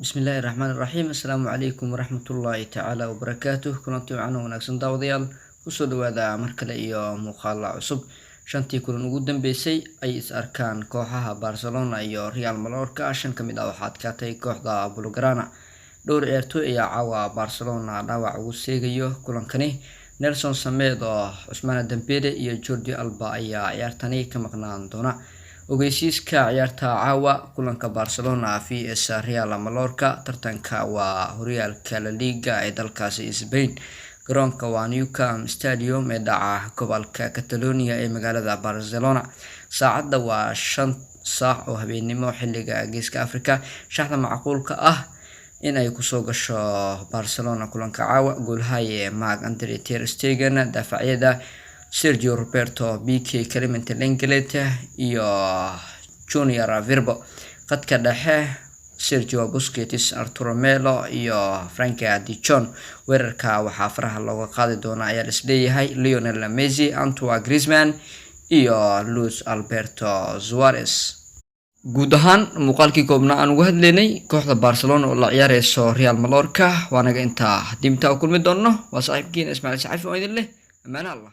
بسم الله الرحمن الرحيم السلام عليكم ورحمة الله تعالى وبركاته كنتم معنا وناكسن داوديال kusoo dhawaada mar kale iyo muuqaal cusub shantii kulan ugu dambeysay ay is arkaan kooxaha Barcelona iyo Real Mallorca shan kamid ah waxaad ka tahay kooxda Blaugrana dhowr ciyaartoy ayaa caawa Barcelona dhaawac ugu seegayo kulankani Nelson Semedo Ousmane Dembele iyo Jordi Alba ayaa ciyaartani ka maqnaan doona ogeysiiska ciyaarta caawa kulanka Barcelona vs Real Mallorca tartanka waa horyaalka La Liga ee dalkaasi Spain garoonka waa Nou Camp Stadium ee dhaca gobolka Catalonia ee magaalada Barcelona saacada waa 5 saac oo habeenimo xilliga Geeska Afrika shaxda macquulka ah in ay ku soo gasho Barcelona kulanka caawa goolhaye Marc-Andre ter Stegen daafacyada Sergio Roberto BK Clemente Lenglet iyo Junior Firpo qadka dhexe Sergio Busquets Arturo Melo iyo Frankie de Jong weerarka waxaa faraha looga qaadi doona ayaa isleeyahay Lionel Messi Antoine Griezmann iyo Luis Alberto Suarez guud ahaan muuqaalkii koobna aan uga hadlaynay kooxda Barcelona oo la ciyaareyso Real Mallorca waanaga inta dimta u kulmi doono waa saaxiibkiin Ismail Saxafi oo idin leh amaana Allah